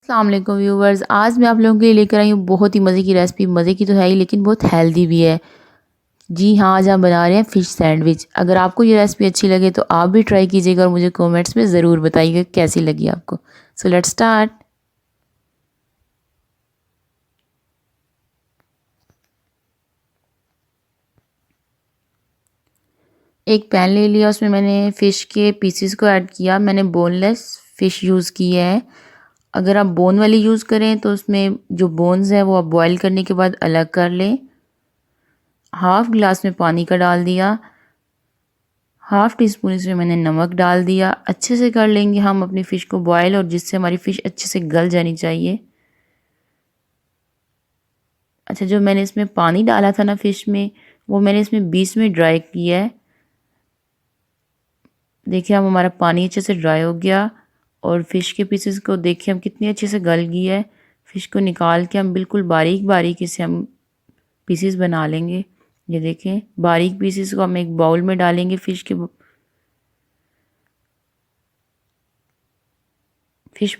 अस्सलाम वालेकुम व्यूवर्स। आज मैं आप लोगों के लिए लेकर आई हूँ बहुत ही मज़े की रेसिपी। मज़े की तो है ही लेकिन बहुत हेल्दी भी है। जी हाँ, आज हम बना रहे हैं फ़िश सैंडविच। अगर आपको ये रेसिपी अच्छी लगे तो आप भी ट्राई कीजिएगा और मुझे कमेंट्स में ज़रूर बताइएगा कैसी लगी आपको। So let's start. एक पैन ले लिया, उसमें मैंने फ़िश के पीसेस को ऐड किया। मैंने बोनलेस फ़िश यूज़ की है। अगर आप बोन वाली यूज़ करें तो उसमें जो बोन्स है वो आप बॉयल करने के बाद अलग कर लें। हाफ़ गिलास में पानी का डाल दिया। हाफ़ टी स्पून इसमें मैंने नमक डाल दिया। अच्छे से कर लेंगे हम अपनी फ़िश को बॉयल, और जिससे हमारी फ़िश अच्छे से गल जानी चाहिए। अच्छा, जो मैंने इसमें पानी डाला था ना फ़िश में, वो मैंने इसमें 20 मिनट ड्राई किया है। देखिए अब हमारा पानी अच्छे से ड्राई हो गया और फ़िश के पीसेस को देखिए हम कितनी अच्छे से गल गई है। फ़िश को निकाल के हम बिल्कुल बारीक बारीक इसे हम पीसेस बना लेंगे। ये देखें, बारीक पीसेस को हम एक बाउल में डालेंगे। फ़िश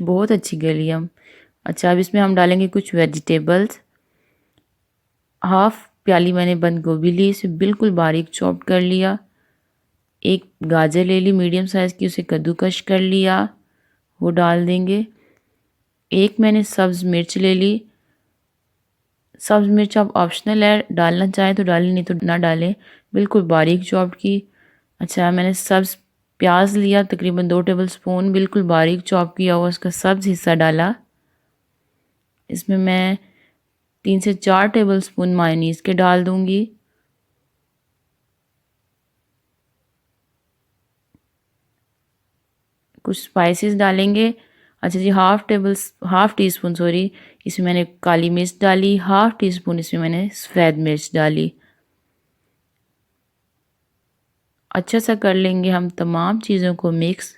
बहुत अच्छी गली हम। अच्छा, अब इसमें हम डालेंगे कुछ वेजिटेबल्स। हाफ़ प्याली मैंने बंद गोभी ली, इसे बिल्कुल बारीक चॉप कर लिया। एक गाजर ले ली मीडियम साइज़ की, उसे कद्दूकश कर लिया, वो डाल देंगे। एक मैंने सब्ज़ मिर्च ले ली। सब्ज़ मिर्च आप ऑप्शनल है, डालना चाहें तो डालें, नहीं तो ना डालें। बिल्कुल बारीक चॉप की। अच्छा, मैंने सब्ज़ प्याज लिया, तकरीबन 2 टेबलस्पून, बिल्कुल बारीक चॉप किया हुआ उसका सब्ज़ हिस्सा डाला। इसमें मैं 3 से 4 टेबलस्पून मायोनीज़ के डाल दूँगी। कुछ स्पाइसेस डालेंगे। अच्छा जी, हाफ़ टी स्पून सॉरी, इसमें मैंने काली मिर्च डाली। हाफ़ टी स्पून इसमें मैंने सफ़ेद मिर्च डाली। अच्छा सा कर लेंगे हम तमाम चीज़ों को मिक्स।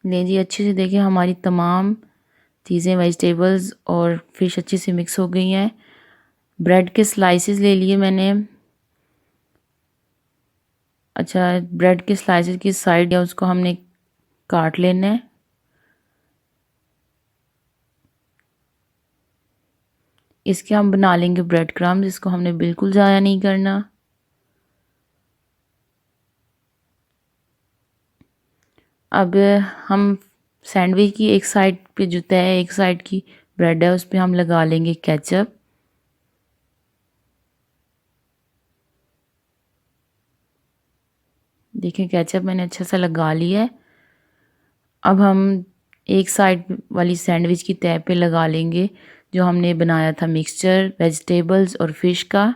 लें जी, अच्छे से देखिए हमारी तमाम चीज़ें, वेजिटेबल्स और फिश अच्छे से मिक्स हो गई हैं। ब्रेड के स्लाइसेस ले लिए मैंने। अच्छा, ब्रेड के स्लाइसेस की साइड या उसको हमने काट लेना है। इसके हम बना लेंगे ब्रेड क्रम्स, इसको हमने बिल्कुल ज़ाया नहीं करना। अब हम सैंडविच की एक साइड पे जो तय है, एक साइड की ब्रेड है, उस पे हम लगा लेंगे केचप। देखिए केचप मैंने अच्छा सा लगा लिया है। अब हम एक साइड वाली सैंडविच की तय पे लगा लेंगे जो हमने बनाया था मिक्सचर वेजिटेबल्स और फिश का।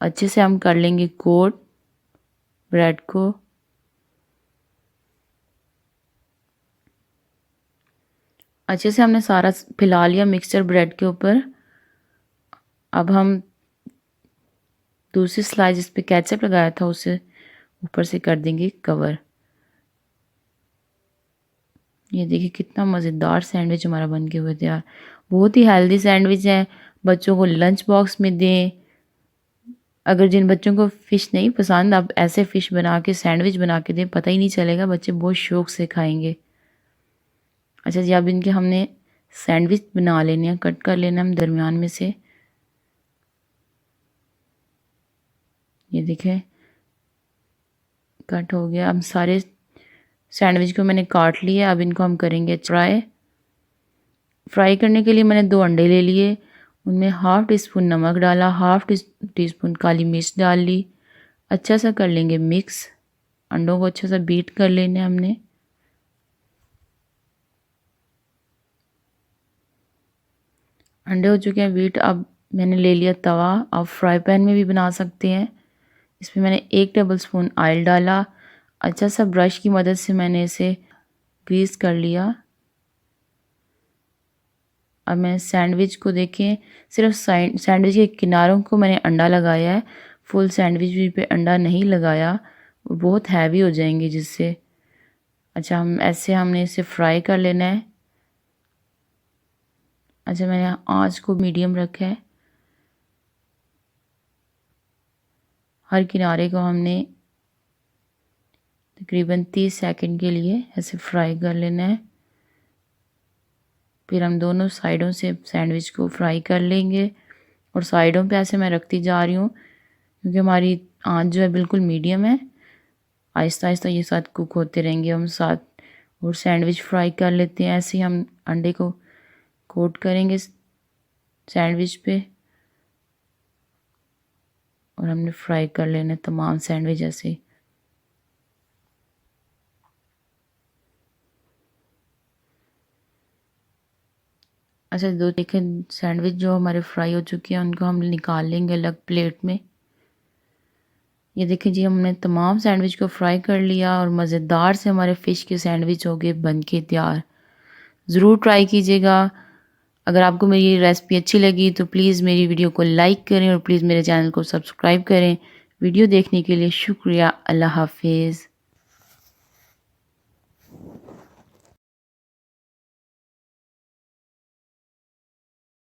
अच्छे से हम कर लेंगे कोट ब्रेड को। अच्छे से हमने सारा फैला लिया मिक्सचर ब्रेड के ऊपर। अब हम दूसरी स्लाइस जिस पे केचप लगाया था उसे ऊपर से कर देंगे कवर। ये देखिए कितना मज़ेदार सैंडविच हमारा बन के हुए तैयार। बहुत ही हेल्दी सैंडविच है, बच्चों को लंच बॉक्स में दें। अगर जिन बच्चों को फ़िश नहीं पसंद, आप ऐसे फ़िश बना के सैंडविच बना के दें, पता ही नहीं चलेगा, बच्चे बहुत शौक से खाएंगे। अच्छा जी, अब इनके हमने सैंडविच बना लेने हैं, कट कर लेना हम दरमियान में से। ये देखें कट हो गया। अब सारे सैंडविच को मैंने काट लिया। अब इनको हम करेंगे फ्राई। फ्राई करने के लिए मैंने 2 अंडे ले लिए, उनमें हाफ़ टी स्पून नमक डाला, हाफ़ टी स्पून काली मिर्च डाल ली। अच्छा सा कर लेंगे मिक्स। अंडों को अच्छा सा बीट कर लेना हमने। अंडे हो चुके हैं बीट। अब मैंने ले लिया तवा। आप फ्राई पैन में भी बना सकते हैं। इसमें मैंने 1 टेबलस्पून ऑयल डाला। अच्छा सा ब्रश की मदद से मैंने इसे ग्रीस कर लिया। अब मैं सैंडविच को देखें, सिर्फ सैंडविच के किनारों को मैंने अंडा लगाया है। फुल सैंडविच भी पे अंडा नहीं लगाया, वो बहुत हैवी हो जाएंगे जिससे। अच्छा, हमने इसे फ्राई कर लेना है। अच्छा, मैंने आँच को मीडियम रखा है। हर किनारे को हमने तकरीबन 30 सेकंड के लिए ऐसे फ्राई कर लेना है। फिर हम दोनों साइडों से सैंडविच को फ्राई कर लेंगे और साइडों पे ऐसे मैं रखती जा रही हूँ क्योंकि हमारी आंच जो है बिल्कुल मीडियम है। आहिस्ता आहिस्ता ये साथ कुक होते रहेंगे हम साथ। और सैंडविच फ्राई कर लेते हैं। ऐसे ही हम अंडे को कोट करेंगे सैंडविच पे और हमने फ्राई कर लेना तमाम सैंडविच ऐसे। अच्छा दो देखें सैंडविच जो हमारे फ्राई हो चुके हैं उनको हम निकाल लेंगे अलग प्लेट में। ये देखिए जी हमने तमाम सैंडविच को फ्राई कर लिया और मज़ेदार से हमारे फ़िश के सैंडविच हो गए बन के तैयार। ज़रूर ट्राई कीजिएगा। अगर आपको मेरी ये रेसिपी अच्छी लगी तो प्लीज़ मेरी वीडियो को लाइक करें और प्लीज़ मेरे चैनल को सब्सक्राइब करें। वीडियो देखने के लिए शुक्रिया। अल्लाह हाफ़िज़।